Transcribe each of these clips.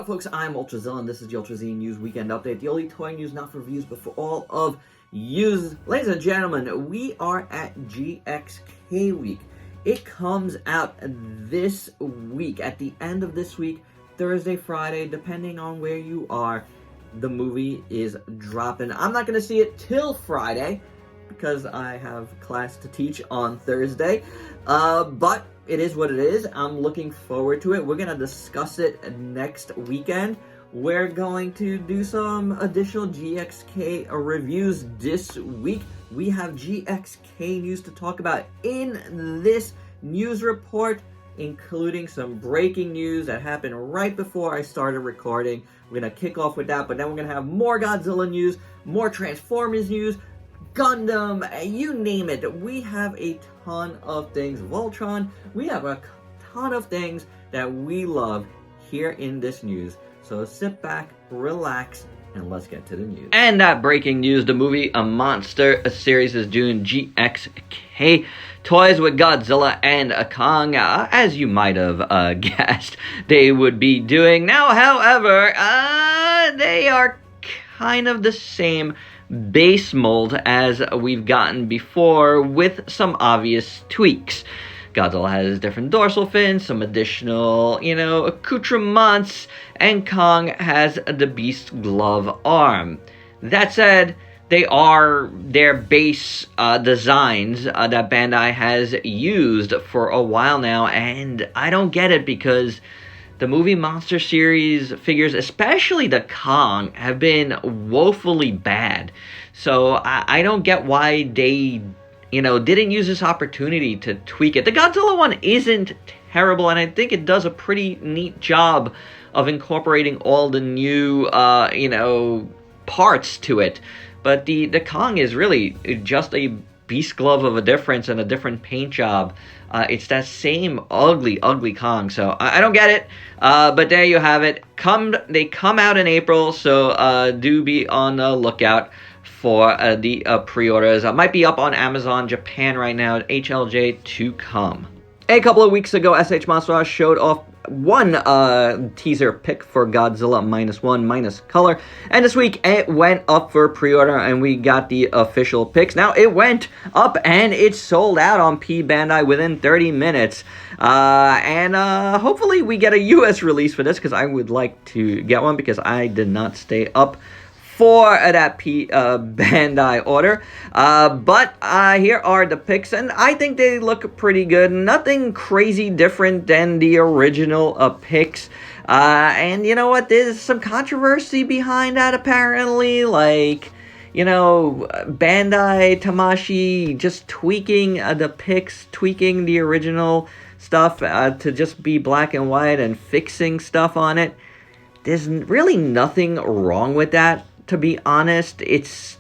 up, folks? I'm Ultrazilla, and this is the Ultra Z News Weekend Update. The only toy news not for reviews, but for all of yous. Ladies and gentlemen, we are at GXK Week. It comes out this week, at the end of this week, Thursday, Friday, depending on where you are. The movie is dropping. I'm not going to see it till Friday, because I have class to teach on Thursday, but it is what it is. I'm looking forward to it. We're going to discuss it next weekend. We're going to do some additional GXK reviews this week. We have GXK news to talk about in this news report, including some breaking news that happened right before I started recording. We're going to kick off with that, but then we're going to have more Godzilla news, more Transformers news, Gundam, you name it. We have a ton of things. Voltron, we have a ton of things that we love here in this news. So sit back, relax, and let's get to the news. And that breaking news, the movie A Monster series is doing GXK toys with Godzilla and Kong, as you might have guessed they would be doing. Now, however, they are kind of the same base mold as we've gotten before, with some obvious tweaks. Godzilla has different dorsal fins, some additional, accoutrements, and Kong has the Beast Glove arm. That said, they are their base designs that Bandai has used for a while now, and I don't get it because the movie Monster series figures, especially the Kong, have been woefully bad. So I don't get why they, didn't use this opportunity to tweak it. The Godzilla one isn't terrible, and I think it does a pretty neat job of incorporating all the new, parts to it. But the Kong is really just a Beast Glove of a difference and a different paint job. It's that same ugly Kong, so I don't get it. But there you have it. They come out in April, so do be on the lookout for the pre-orders. Might be up on Amazon Japan right now. HLJ to come. A couple of weeks ago, SHMA showed off one teaser pick for Godzilla -1 color, and this week it went up for pre-order and we got the official picks. Now it went up and it sold out on P Bandai within 30 minutes, and hopefully we get a US release for this, because I would like to get one because I did not stay up for that Bandai order. But here are the picks, and I think they look pretty good. Nothing crazy different than the original picks. And you know what? There's some controversy behind that, apparently. Like, Bandai Tamashii just tweaking the picks, tweaking the original stuff to just be black and white and fixing stuff on it. There's really nothing wrong with that. To be honest, it's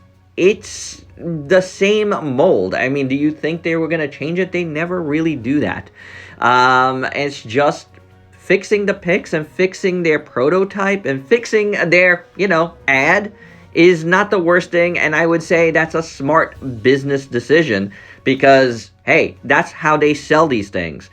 the same mold. I mean, do you think they were going to change it? They never really do that. It's just fixing the pics and fixing their prototype and fixing their, ad is not the worst thing. And I would say that's a smart business decision because, hey, that's how they sell these things.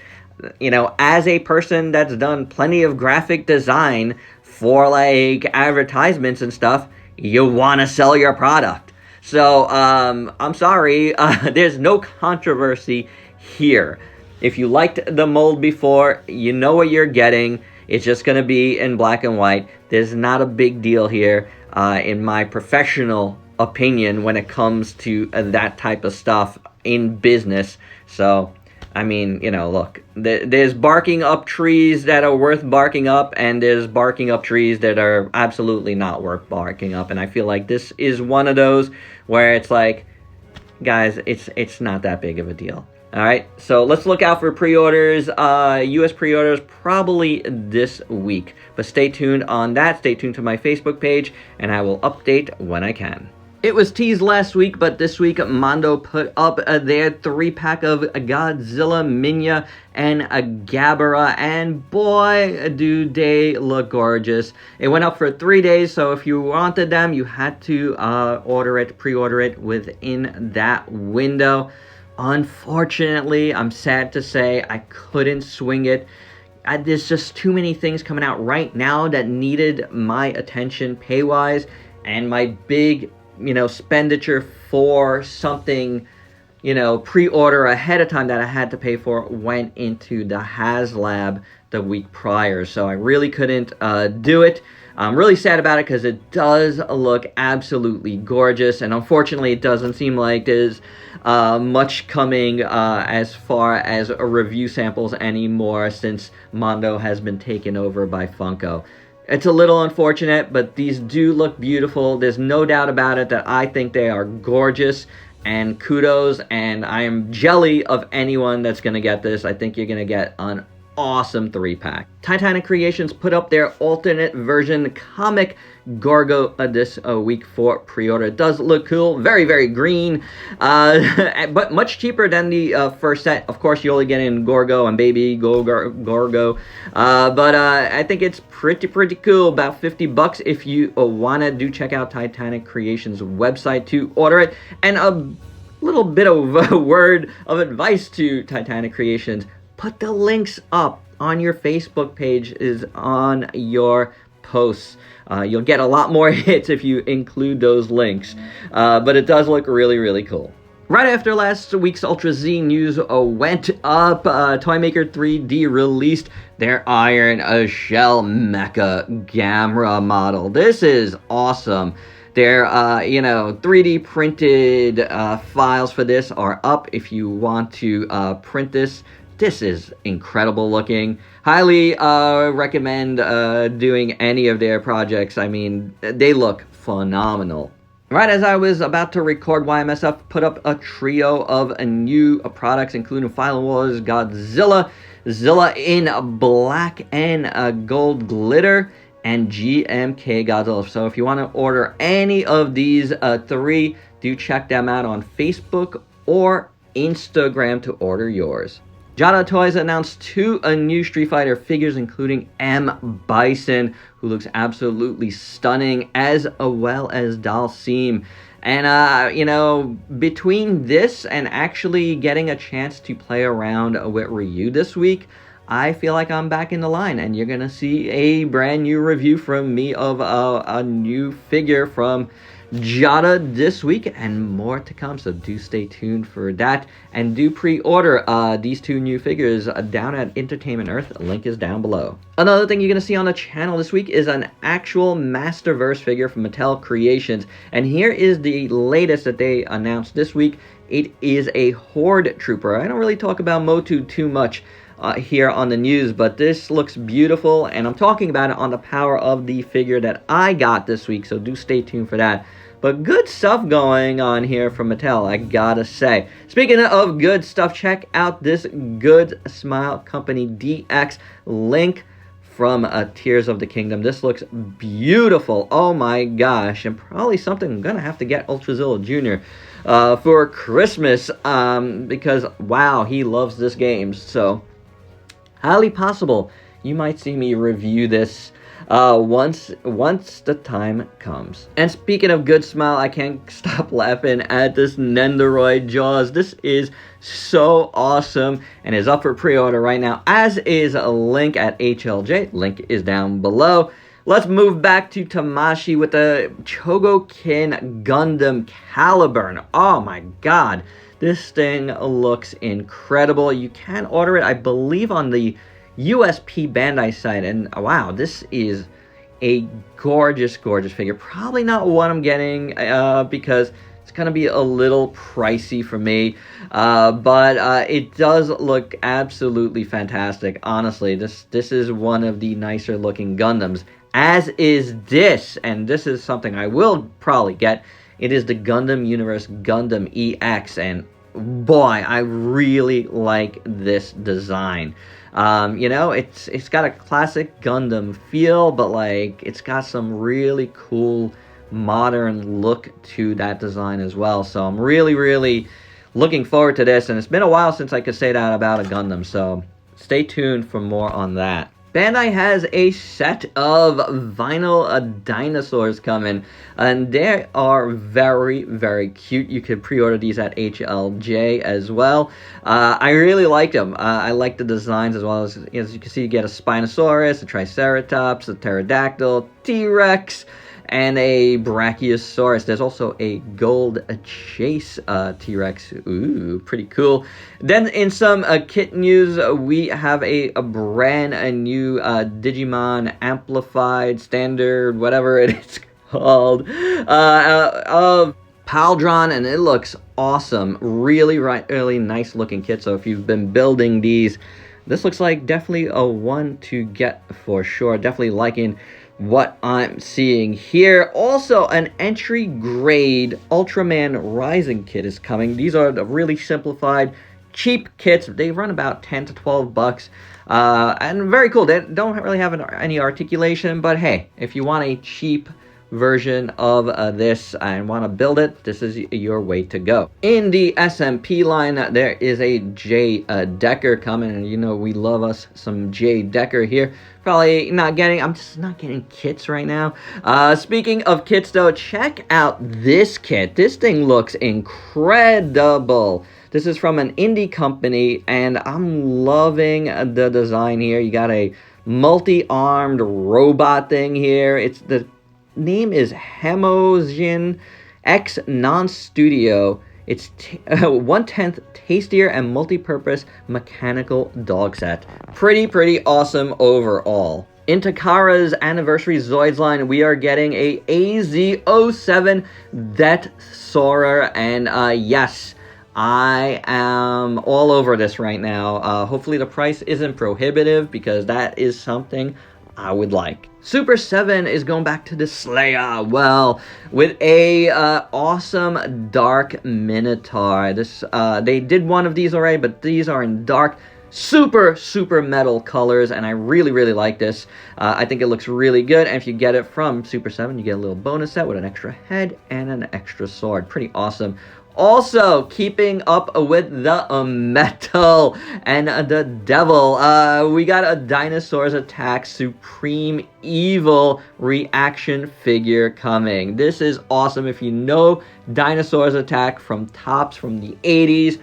As a person that's done plenty of graphic design for like advertisements and stuff, you want to sell your product. So, I'm sorry, there's no controversy here. If you liked the mold before, you know what you're getting. It's just going to be in black and white. There's not a big deal here, in my professional opinion, when it comes to that type of stuff in business. So, I mean, look, there's barking up trees that are worth barking up, and there's barking up trees that are absolutely not worth barking up. And I feel like this is one of those where it's like, guys, it's not that big of a deal. All right, so let's look out for pre-orders. U.S. pre-orders probably this week. But stay tuned on that. Stay tuned to my Facebook page, and I will update when I can. It was teased last week, but this week Mondo put up their 3-pack of Godzilla, Minya, and Gabara, and boy, do they look gorgeous. It went up for 3 days, so if you wanted them, you had to pre-order it within that window. Unfortunately, I'm sad to say I couldn't swing it. there's just too many things coming out right now that needed my attention pay-wise, and my big, expenditure for something, pre-order ahead of time that I had to pay for went into the HasLab the week prior. So I really couldn't do it. I'm really sad about it because it does look absolutely gorgeous, and unfortunately it doesn't seem like there's much coming as far as review samples anymore since Mondo has been taken over by Funko. It's a little unfortunate, but these do look beautiful. There's no doubt about it that I think they are gorgeous, and kudos, and I am jelly of anyone that's going to get this. I think you're going to get an awesome 3-pack. Titanic Creations put up their alternate version comic Gorgo this week for pre-order. It does look cool, very, very green, but much cheaper than the first set. Of course, you only get in Gorgo and Baby Gorgo, but I think it's pretty cool. About $50 if you want to. Do check out Titanic Creations website to order it. And a little bit of a word of advice to Titanic Creations: put the links up on your Facebook page, is on your posts. You'll get a lot more hits if you include those links. But it does look really, really cool. Right after last week's Ultra Z news went up, Toymaker 3D released their Iron Shell Mecha Gamera model. This is awesome. Their, 3D printed files for this are up if you want to print this. This is incredible looking. Highly recommend doing any of their projects. I mean, they look phenomenal. Right as I was about to record, YMSF put up a trio of new products, including Final Wars Godzilla, Zilla in black and gold glitter, and GMK Godzilla. So if you want to order any of these three, do check them out on Facebook or Instagram to order yours. GODZILLA Toys announced 2 new Street Fighter figures, including M. Bison, who looks absolutely stunning, as well as Dalsim. And, between this and actually getting a chance to play around with Ryu this week, I feel like I'm back in the line, and you're going to see a brand new review from me of a new figure from GODZILLA this week, and more to come, so do stay tuned for that, and do pre-order these 2 new figures down at Entertainment Earth. Link is down below. Another thing you're going to see on the channel this week is an actual Masterverse figure from Mattel Creations, and here is the latest that they announced this week. It is a Horde Trooper. I don't really talk about Motu too much here on the news, but this looks beautiful, and I'm talking about it on the power of the figure that I got this week, so do stay tuned for that. But good stuff going on here from Mattel, I gotta say. Speaking of good stuff, check out this Good Smile Company DX link from Tears of the Kingdom. This looks beautiful. Oh my gosh. And probably something I'm gonna have to get Ultrazilla Jr. For Christmas, because wow, he loves this game. So highly possible you might see me review this once the time comes. And speaking of Good Smile, I can't stop laughing at this Nendoroid Jaws. This is so awesome and is up for pre-order right now, as is a link at HLJ. Link is down below. Let's move back to Tamashii with the Chogokin Gundam Caliburn. Oh my god, this thing looks incredible. You can order it, I believe, on the USP Bandai site, and wow, this is a gorgeous figure. Probably not what I'm getting because it's gonna be a little pricey for me, but it does look absolutely fantastic. Honestly, this is one of the nicer looking Gundams, as is this, and this is something I will probably get. It is the Gundam Universe Gundam EX, and boy, I really like this design. It's got a classic Gundam feel, but like it's got some really cool modern look to that design as well. So I'm really looking forward to this, and it's been a while since I could say that about a Gundam, so stay tuned for more on that. Bandai has a set of vinyl dinosaurs coming, and they are very, very cute. You can pre-order these at HLJ as well. I really like them. I like the designs as well. As you can see, you get a Spinosaurus, a Triceratops, a Pterodactyl, T-Rex, and a Brachiosaurus. There's also a gold chase T-Rex. Ooh, pretty cool. Then in some kit news, we have a brand new Digimon Amplified Standard, whatever it is called, of Paldron, and it looks awesome. Really nice looking kit. So if you've been building these, this looks like definitely a one to get for sure. Definitely liking what I'm seeing here. Also, an entry grade Ultraman Rising kit is coming. These are the really simplified, cheap kits. They run about 10 to 12 bucks. And very cool. They don't really have any articulation, but hey, if you want a cheap version of this and want to build it, this is your way to go. In the SMP line, there is a J Decker coming, and you know we love us some J Decker here. Probably not getting, I'm just not getting kits right now. Speaking of kits though, check out this kit. This thing looks incredible. This is from an indie company, and I'm loving the design here. You got a multi-armed robot thing here. The name is Hemojin X Non-Studio. It's 1/10 tastier and multi-purpose mechanical dog set. Pretty awesome overall. In Takara's anniversary Zoids line, we are getting a AZ07 Death Soarer, and yes, I am all over this right now. Hopefully the price isn't prohibitive, because that is something I would like. Super 7 is going back to the Slayer, well, with a awesome dark Minotaur. They did one of these already, but these are in dark, super metal colors, and I really like this. I think it looks really good, and if you get it from Super 7, you get a little bonus set with an extra head and an extra sword. Pretty awesome. Also, keeping up with the metal and the devil, we got a Dinosaurs Attack Supreme Evil reaction figure coming. This is awesome. If you know Dinosaurs Attack from Tops from the 80s,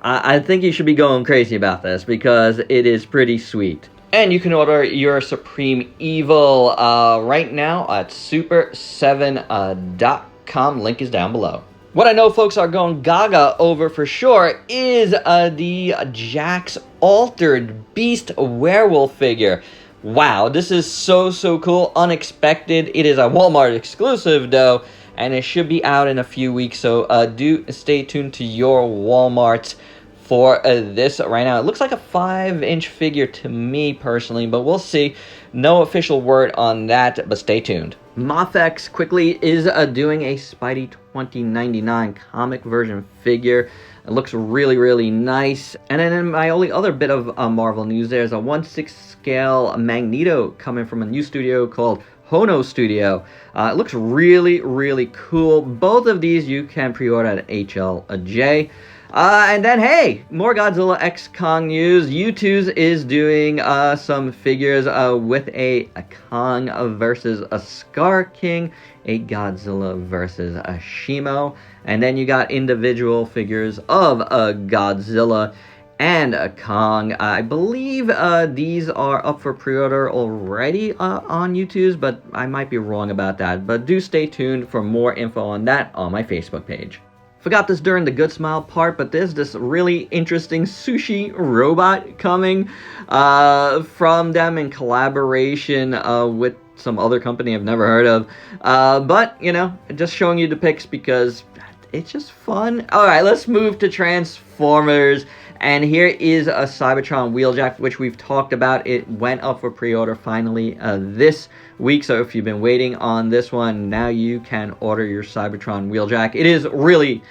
I think you should be going crazy about this, because it is pretty sweet. And you can order your Supreme Evil right now at super7.com. Link is down below. What I know folks are going gaga over for sure is the Jax Altered Beast Werewolf figure. Wow, this is so cool, unexpected. It is a Walmart exclusive though, and it should be out in a few weeks, so do stay tuned to your Walmarts for this right now. It looks like a 5-inch figure to me personally, but we'll see. No official word on that, but stay tuned. Mafex quickly is doing a Spidey 2099 comic version figure. It looks really nice. And then in my only other bit of Marvel news, there's a 1/6 scale Magneto coming from a new studio called Hono Studio. It looks really cool. Both of these you can pre-order at HLJ. And then, hey, more Godzilla X Kong news. U2's is doing some figures with a Kong versus a Scar King, a Godzilla versus a SHMA, and then you got individual figures of a Godzilla and a Kong. I believe these are up for pre-order already on U2's, but I might be wrong about that. But do stay tuned for more info on that on my Facebook page. Forgot this during the Good Smile part, but there's this really interesting sushi robot coming from them in collaboration with some other company I've never heard of. But, you know, just showing you the pics because it's just fun. Alright, let's move to Transformers. And here is a Cybertron Wheeljack, which we've talked about. It went up for pre-order finally this week. So if you've been waiting on this one, now you can order your Cybertron Wheeljack. It is really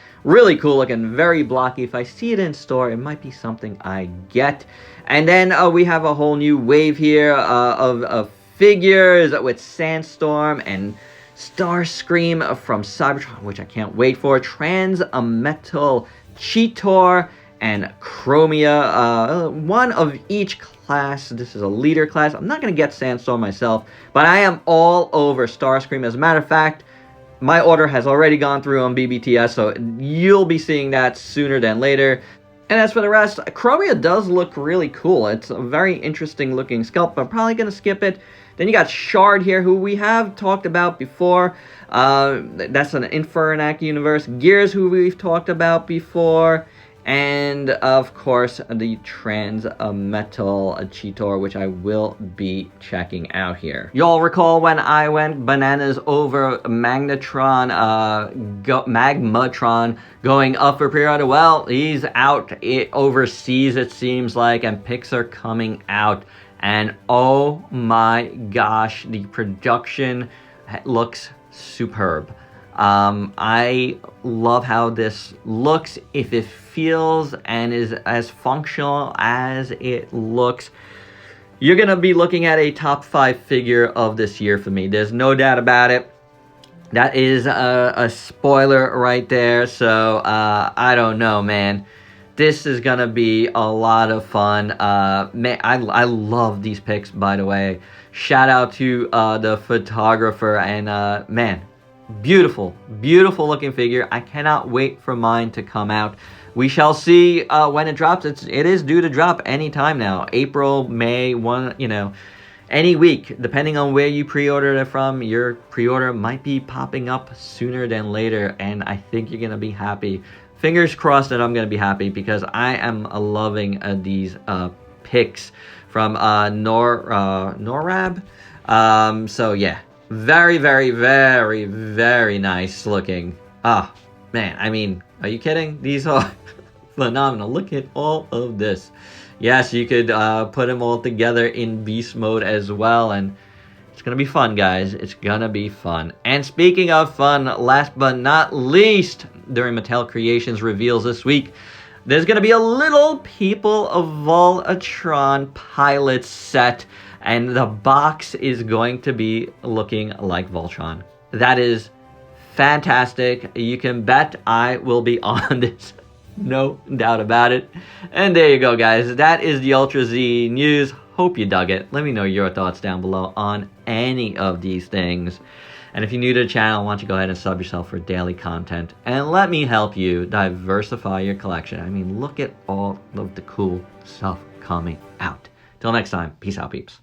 cool looking, very blocky. If I see it in store, it might be something I get. And then we have a whole new wave here of figures with Sandstorm and Starscream from Cybertron, which I can't wait for. Transmetal Cheetor and Chromia, one of each class. This is a leader class. I'm not going to get Sandstorm myself, but I am all over Starscream. As a matter of fact, my order has already gone through on BBTS, so you'll be seeing that sooner than later. And as for the rest, Chromia does look really cool. It's a very interesting looking sculpt, but I'm probably going to skip it. Then you got Shard here, who we have talked about before. That's an Infernac universe. Gears, who we've talked about before. And, of course, the Trans-Metal Cheetor, which I will be checking out here. Y'all recall when I went bananas over Magmatron going up for pre-order? Well, he's out overseas, it seems like, and pics are coming out. And, oh my gosh, the production looks superb. I love how this looks. If it feels and is as functional as it looks, you're going to be looking at a top 5 figure of this year for me. There's no doubt about it. That is a spoiler right there. So, I don't know, man. This is going to be a lot of fun. Man, I love these pics, by the way. Shout out to the photographer and, man, beautiful, beautiful looking figure. I cannot wait for mine to come out. We shall see when it drops. It is due to drop anytime now. April, May, any week. Depending on where you pre-ordered it from, your pre-order might be popping up sooner than later. And I think you're going to be happy. Fingers crossed that I'm going to be happy because I am loving these pics from NORAB. So yeah. Very, very, very, very nice looking. Ah, man, I mean, are you kidding? These are phenomenal. Look at all of this. Yes, you could put them all together in beast mode as well, and it's gonna be fun, guys. It's gonna be fun. And speaking of fun, last but not least, during Mattel Creations reveals this week, there's gonna be a little People of Voltron pilot set. And the box is going to be looking like Voltron. That is fantastic. You can bet I will be on this. No doubt about it. And there you go, guys. That is the Ultra Z news. Hope you dug it. Let me know your thoughts down below on any of these things. And if you're new to the channel, why don't you go ahead and sub yourself for daily content. And let me help you diversify your collection. I mean, look at all of the cool stuff coming out. Till next time, peace out, peeps.